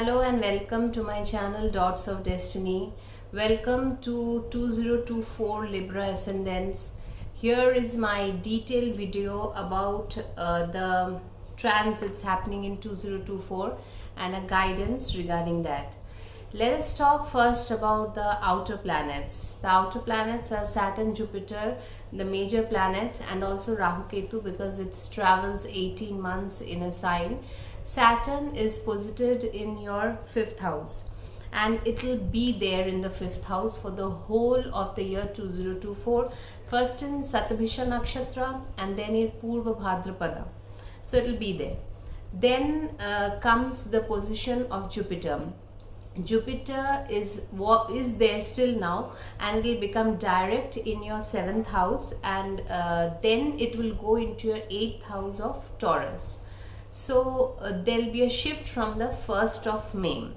Hello and welcome to my channel Dots of Destiny. Welcome to 2024 Libra Ascendants. Here is my detailed video about the transits happening in 2024 and a guidance regarding that. Let us talk first about the outer planets. The outer planets are Saturn, Jupiter, the major planets, and also Rahu Ketu because it travels 18 months in a sign. Saturn is posited in your 5th house and it will be there in the 5th house for the whole of the year 2024. First in Satabhisha Nakshatra and then in Purva Bhadrapada. So it will be there. Then comes the position of Jupiter. Jupiter is there still now and it will become direct in your 7th house and then it will go into your 8th house of Taurus. So there will be a shift from the 1st of May.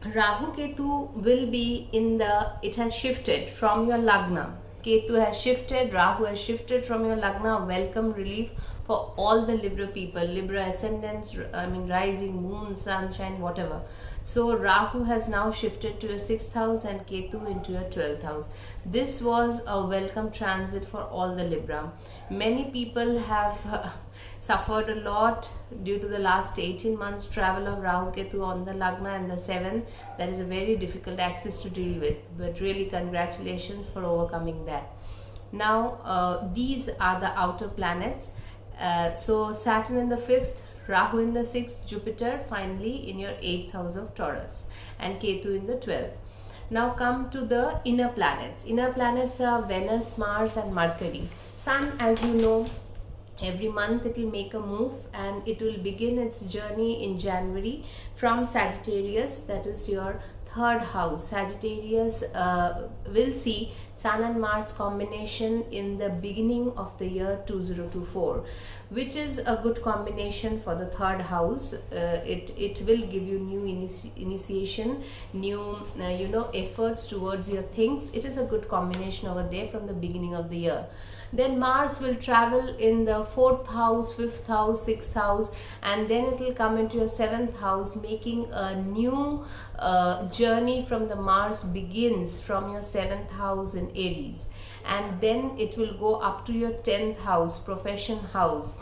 Rahu Ketu will be it has shifted from your Lagna. Ketu has shifted, Rahu has shifted from your Lagna. Welcome relief for all the Libra people, Libra ascendants, rising, moon, sunshine, whatever. So Rahu has now shifted to your 6th house and Ketu into your 12th house. This was a welcome transit for all the Libra. Many people have suffered a lot due to the last 18 months travel of Rahu Ketu on the Lagna and the 7th. That is a very difficult axis to deal with, but really congratulations for overcoming that. Now these are the outer planets. So Saturn in the 5th, Rahu in the 6th, Jupiter finally in your 8th house of Taurus and Ketu in the 12th. Now come to the inner planets. Inner planets are Venus, Mars and Mercury. Sun, as you know, every month it will make a move and it will begin its journey in January from Sagittarius, that is your 3rd house. Sagittarius will see Sun and Mars combination in the beginning of the year 2024, which is a good combination for the 3rd house. It will give you new initiation, new efforts towards your things. It is a good combination over there from the beginning of the year. Then Mars will travel in the 4th house, 5th house, 6th house, and then it will come into your 7th house, making a new journey from the Mars begins from your 7th house in Aries, and then it will go up to your 10th house, profession house,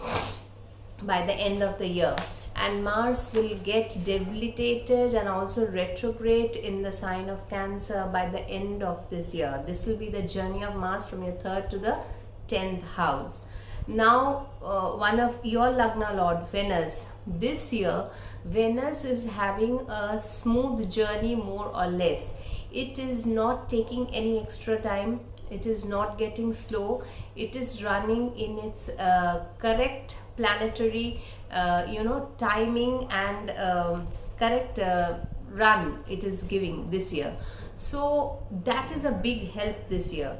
by the end of the year. And Mars will get debilitated and also retrograde in the sign of Cancer by the end of this year. This will be the journey of Mars from your 3rd to the 10th house. Now one of your Lagna Lord, Venus, this year Venus is having a smooth journey more or less. It is not taking any extra time, it is not getting slow, it is running in its correct planetary timing and correct run it is giving this year. So that is a big help this year.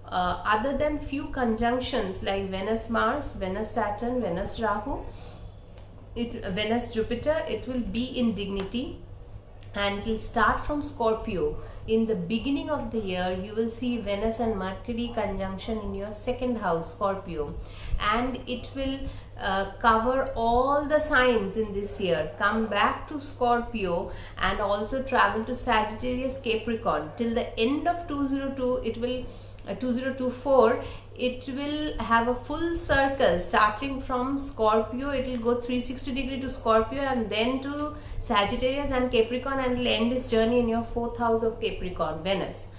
Other than few conjunctions like Venus Mars, Venus Saturn, Venus Rahu, Venus Jupiter, it will be in dignity and it will start from Scorpio. In the beginning of the year you will see Venus and Mercury conjunction in your 2nd house, Scorpio, and it will cover all the signs in this year, come back to Scorpio and also travel to Sagittarius, Capricorn till the end of 2024. It will have a full circle starting from Scorpio. It will go 360 degree to Scorpio and then to Sagittarius and Capricorn, and will end its journey in your 4th house of Capricorn, Venus.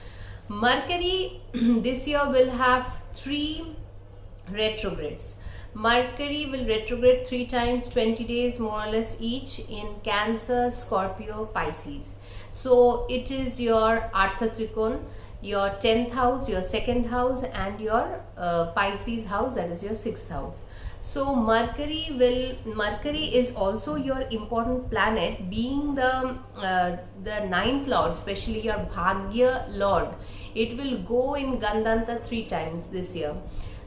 Mercury this year will have 3 retrogrades. Mercury will retrograde 3 times, 20 days more or less each, in Cancer, Scorpio, Pisces. So it is your Artha Trikon, your 10th house, your 2nd house and your Pisces house, that is your 6th house. So Mercury is also your important planet, being the 9th lord, especially your Bhagya lord. It will go in Gandanta 3 times this year.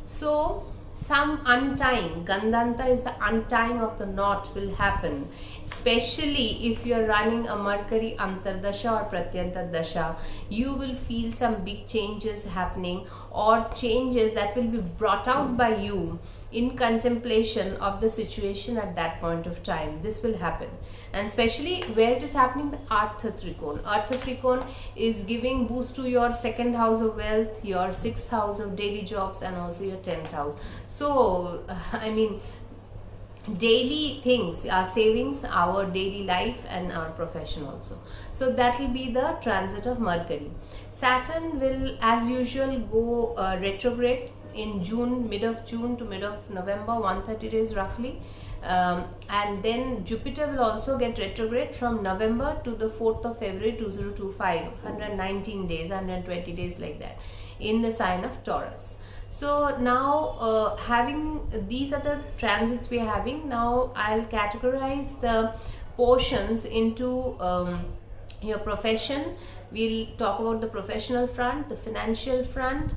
So some untying, Gandanta is the untying of the knot, will happen, especially if you are running a Mercury Antardasha or Pratyantardasha. You will feel some big changes happening, or changes that will be brought out by you in contemplation of the situation at that point of time. This will happen, and especially where it is happening, the Artha Trikon. Artha Trikon is giving boost to your second house of wealth, your sixth house of daily jobs, and also your 10th house. So I mean, daily things, our savings, our daily life, and our profession also. So that will be the transit of Mercury. Saturn will, as usual, go retrograde in June, mid of June to mid of November, 130 days roughly. And then Jupiter will also get retrograde from November to the 4th of February 2025, 119 days, 120 days, like that, in the sign of Taurus. So now having these other transits we are having, now I'll categorize the portions into your profession. We'll talk about the professional front, the financial front,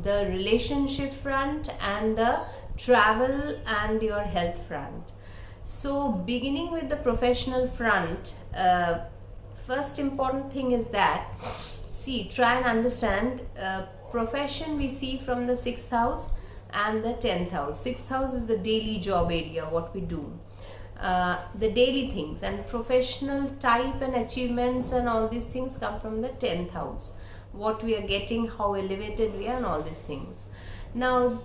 the relationship front, and the travel and your health front. So beginning with the professional front, first important thing is that, see, try and understand, profession we see from the 6th house and the 10th house. 6th house is the daily job area, what we do, the daily things, and professional type and achievements and all these things come from the 10th house, what we are getting, how elevated we are, and all these things. Now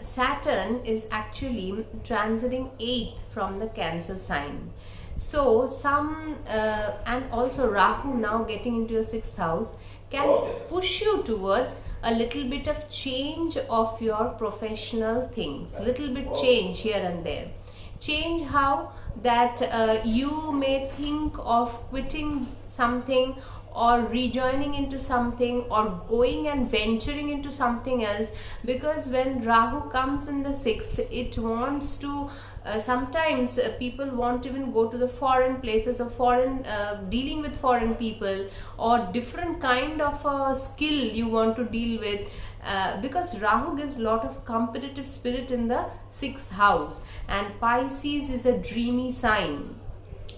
Saturn is actually transiting 8th from the Cancer sign. So some and also Rahu now getting into your 6th house can push you towards a little bit of change of your professional things, little bit change here and there. Change how? That you may think of quitting something, or rejoining into something, or going and venturing into something else, because when Rahu comes in the 6th, it wants to sometimes people want to even go to the foreign places, or foreign dealing with foreign people, or different kind of a skill you want to deal with, because Rahu gives a lot of competitive spirit in the 6th house, and Pisces is a dreamy sign.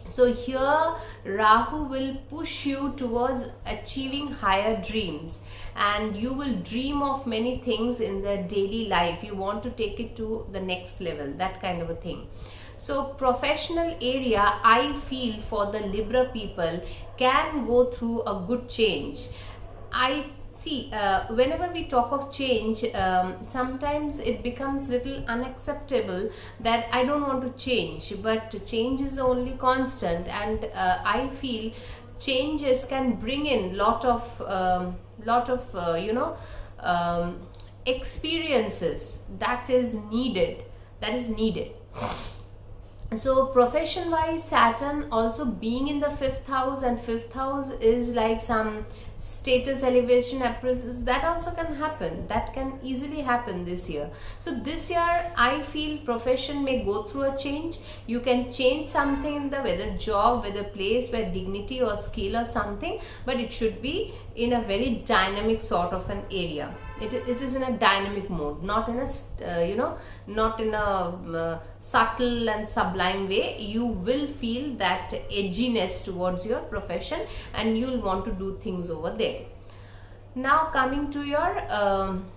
So here Rahu will push you towards achieving higher dreams, and you will dream of many things in the daily life. You want to take it to the next level, that kind of a thing. So professional area, I feel, for the Libra people can go through a good change. I see, whenever we talk of change, sometimes it becomes little unacceptable that I don't want to change, but change is only constant, and I feel changes can bring in lot of experiences that is needed. So profession wise, Saturn also being in the 5th house, and 5th house is like some status elevation appraisals, that also can happen, that can easily happen this year. So this year I feel profession may go through a change. You can change something in the, whether job, whether place, where dignity or skill or something, but it should be in a very dynamic sort of an area. It is in a dynamic mode, not in a not in a subtle and sublime way. You will feel that edginess towards your profession, and you'll want to do things over there. Now coming to your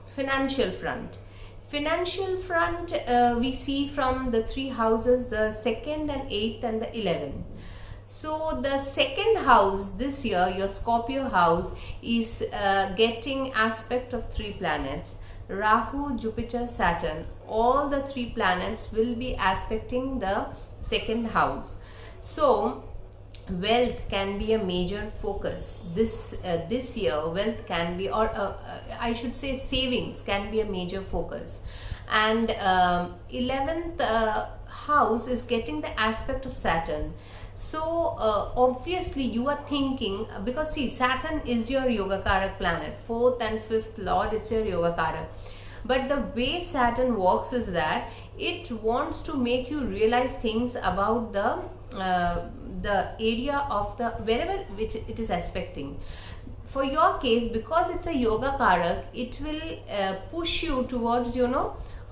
financial front. Financial front, we see from the 3 houses, the 2nd and 8th and the 11th. So the 2nd house this year, your Scorpio house, is getting aspect of 3 planets, Rahu, Jupiter, Saturn. All the 3 planets will be aspecting the 2nd house. So wealth can be a major focus this year. Wealth can be, or I should say savings can be a major focus. And 11th house is getting the aspect of Saturn. So obviously you are thinking, because see, Saturn is your Yogakaraka planet, 4th and 5th lord, it's your Yogakaraka. But the way Saturn works is that it wants to make you realize things about the area of the wherever which it is aspecting. For your case, because it's a Yogakaraka, it will push you towards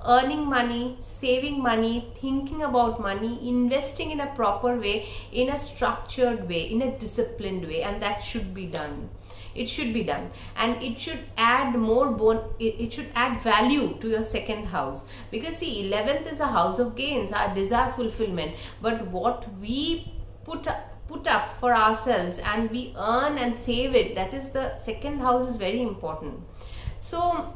earning money, saving money, thinking about money, investing in a proper way, in a structured way, in a disciplined way, and that should be done. It should be done, and it should add it should add value to your second house, because see, 11th is a house of gains, our desire fulfillment. But what we put up for ourselves and we earn and save it, that is the second house, is very important. So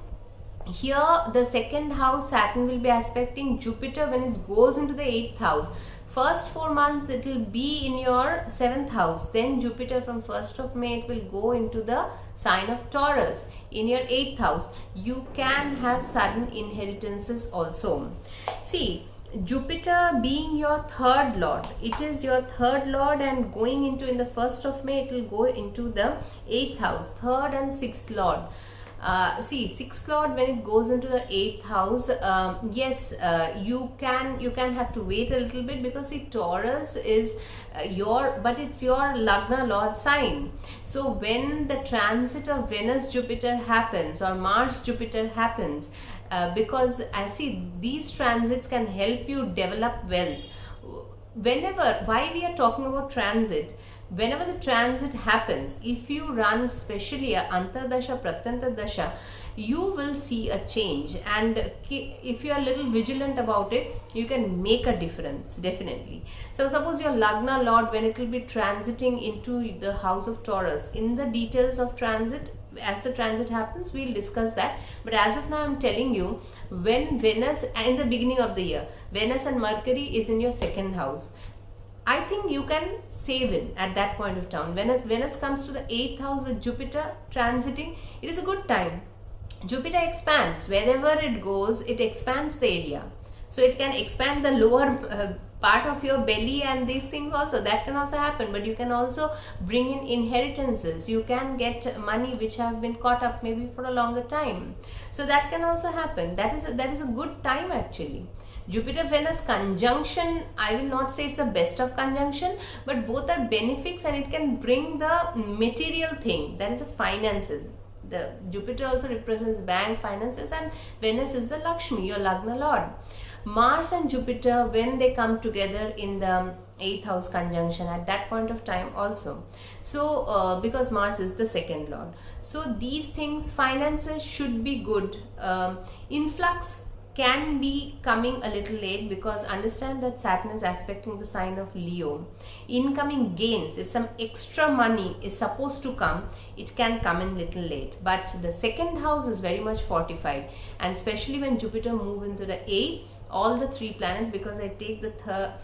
here the second house, Saturn will be aspecting Jupiter when it goes into the 8th house. First 4 months it will be in your 7th house, then Jupiter from 1st of May it will go into the sign of Taurus in your 8th house. You can have sudden inheritances also. See, Jupiter being your third lord, it is your third lord, and going into, in the 1st of May it will go into the 8th house, third and 6th lord. See, 6th lord when it goes into the 8th house, yes, you can have to wait a little bit, because see, Taurus is but it's your Lagna lord sign. So when the transit of Venus Jupiter happens, or Mars Jupiter happens, because I see these transits can help you develop wealth. Why we are talking about transit, whenever the transit happens, if you run specially a Antardasha, Pratyantardasha, you will see a change, and if you are a little vigilant about it, you can make a difference, definitely. So suppose your Lagna lord, when it will be transiting into the house of Taurus, in the details of transit, as the transit happens, we'll discuss that. But as of now, I'm telling you, when Venus, in the beginning of the year, Venus and Mercury is in your second house, I think you can save in at that point of time. When Venus comes to the 8th house with Jupiter transiting, it is a good time. Jupiter expands. Wherever it goes, it expands the area. So it can expand the lower part of your belly and these things also. That can also happen. But you can also bring in inheritances. You can get money which have been caught up maybe for a longer time. So that can also happen. That is a good time actually. Jupiter Venus conjunction, I will not say it's the best of conjunction, but both are benefics, and it can bring the material thing, that is the finances. The Jupiter also represents bank, finances, and Venus is the Lakshmi, your Lagna lord. Mars and Jupiter, when they come together in the 8th house conjunction, at that point of time also, so because Mars is the second lord, so these things, finances should be good. Influx can be coming a little late, because understand that Saturn is aspecting the sign of Leo. Incoming gains, if some extra money is supposed to come, it can come in little late. But the second house is very much fortified, and especially when Jupiter move into the 8th, all the 3 planets, because I take the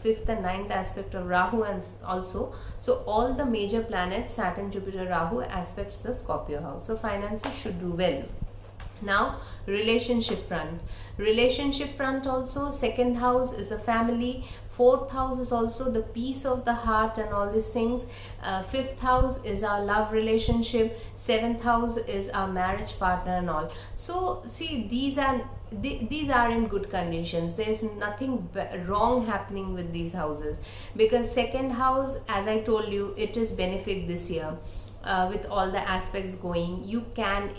5th and 9th aspect of Rahu, and also, so all the major planets, Saturn, Jupiter, Rahu, aspects the Scorpio house. So finances should do well. Now, relationship front also, second house is the family, 4th house is also the peace of the heart and all these things, 5th house is our love relationship, 7th house is our marriage partner and all. So see, these are in good conditions. There is nothing wrong happening with these houses, because second house, as I told you, it is benefic this year. With all the aspects going, you can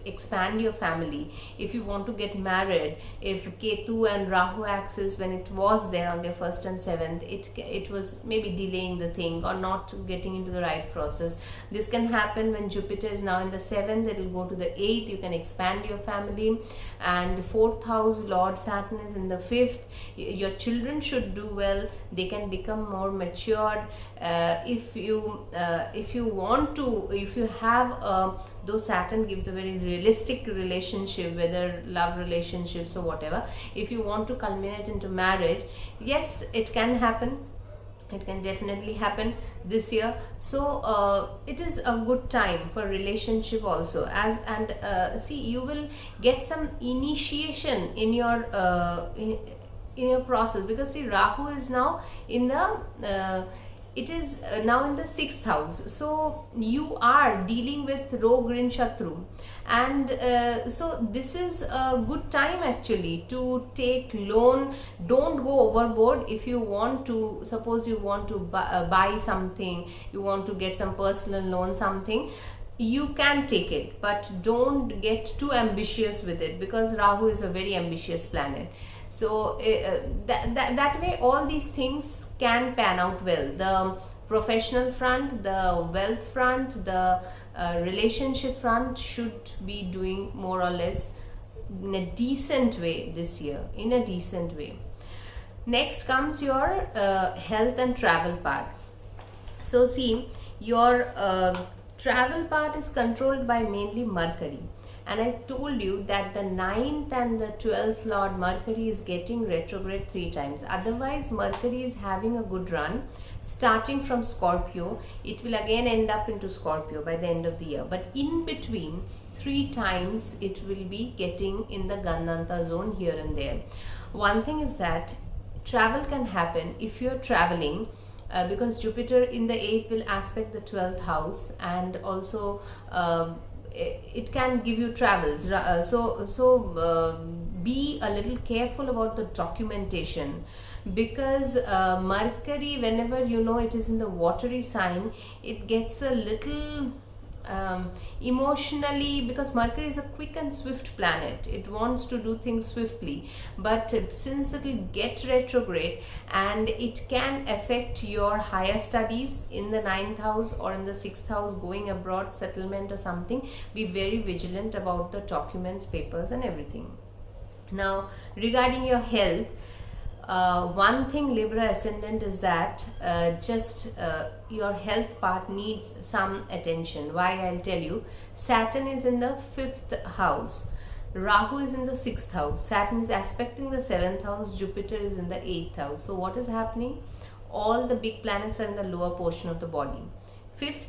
expand your family. If you want to get married, if Ketu and Rahu axis, when it was there on their 1st and 7th, it was maybe delaying the thing or not getting into the right process. This can happen when Jupiter is now in the 7th, it will go to the 8th, you can expand your family. And 4th house Lord Saturn is in the 5th. Your children should do well, they can become more matured. If you have though Saturn gives a very realistic relationship, whether love relationships or whatever, if you want to culminate into marriage, yes, it can happen. It can definitely happen this year. So it is a good time for relationship also. See, you will get some initiation in your in your process, because see, Rahu is now in the it is now in the 6th house, so you are dealing with Rog, Rin, Shatru, and so this is a good time actually to take loan. Don't go overboard. If you want to, suppose you want to buy something, you want to get some personal loan, something, you can take it, but don't get too ambitious with it, because Rahu is a very ambitious planet. So that way all these things can pan out well. The professional front, the wealth front, the relationship front should be doing more or less in a decent way this year, in a decent way. Next comes your health and travel part. So see, your travel part is controlled by mainly Mercury, and I told you that the 9th and the 12th Lord Mercury is getting retrograde 3 times. Otherwise Mercury is having a good run starting from Scorpio. It will again end up into Scorpio by the end of the year, but in between 3 times it will be getting in the Gandanta zone here and there. One thing is that travel can happen if you're traveling, because Jupiter in the 8th will aspect the 12th house, and also it can give you travels. Be a little careful about the documentation, because Mercury, whenever it is in the watery sign, it gets a little emotionally, because Mercury is a quick and swift planet. It wants to do things swiftly, but since it will get retrograde, and it can affect your higher studies in the 9th house or in the 6th house, going abroad, settlement or something, be very vigilant about the documents, papers and everything. Now regarding your health, one thing Libra ascendant is that your health part needs some attention. Why? I'll tell you. Saturn is in the 5th house, Rahu is in the 6th house, Saturn is aspecting the 7th house, Jupiter is in the 8th house. So what is happening? All the big planets are in the lower portion of the body. 5th,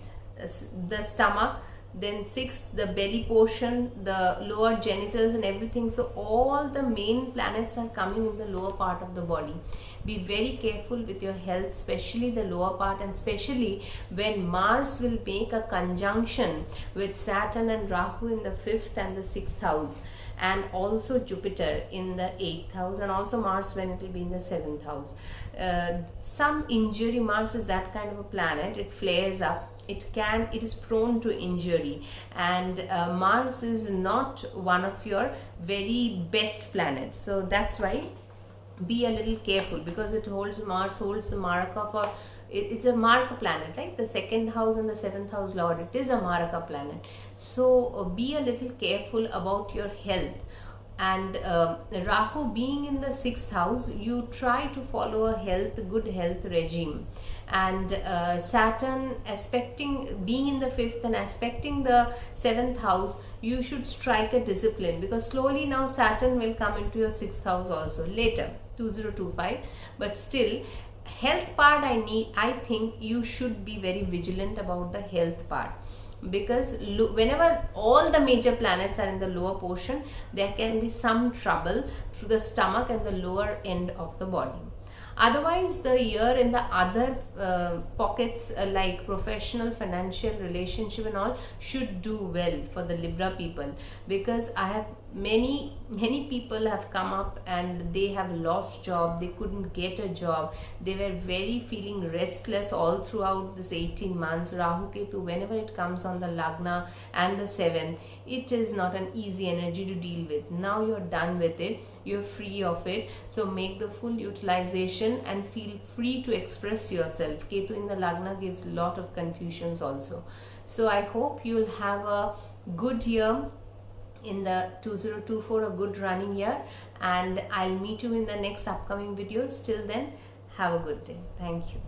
the stomach, then 6th, the belly portion, the lower genitals and everything. So all the main planets are coming in the lower part of the body. Be very careful with your health, especially the lower part, and especially when Mars will make a conjunction with Saturn and Rahu in the 5th and the 6th house, and also Jupiter in the 8th house, and also Mars when it will be in the 7th house. Some injury. Mars is that kind of a planet. It flares up, it is prone to injury, and Mars is not one of your very best planets. So that's why be a little careful, because Mars holds the maraka for, it's a maraka planet, like the 2nd house and the 7th house lord, it is a maraka planet. So be a little careful about your health. And Rahu being in the 6th house, you try to follow a good health regime, and Saturn being in the 5th and aspecting the 7th house, you should strike a discipline, because slowly now Saturn will come into your 6th house also later, 2025, but still health part I think you should be very vigilant about the health part, because whenever all the major planets are in the lower portion, there can be some trouble to the stomach and the lower end of the body. Otherwise the year in the other pockets, like professional, financial, relationship and all, should do well for the Libra people, because I have many people have come up and they have lost job, they couldn't get a job, they were very feeling restless all throughout this 18 months. Rahu Ketu, whenever it comes on the Lagna and the 7th, it is not an easy energy to deal with. Now you're done with it, you're free of it, so make the full utilization and feel free to express yourself. Ketu in the Lagna gives a lot of confusions also. So I hope you'll have a good year in the 2024, a good running year, and I'll meet you in the next upcoming videos. Till then, have a good day. Thank you.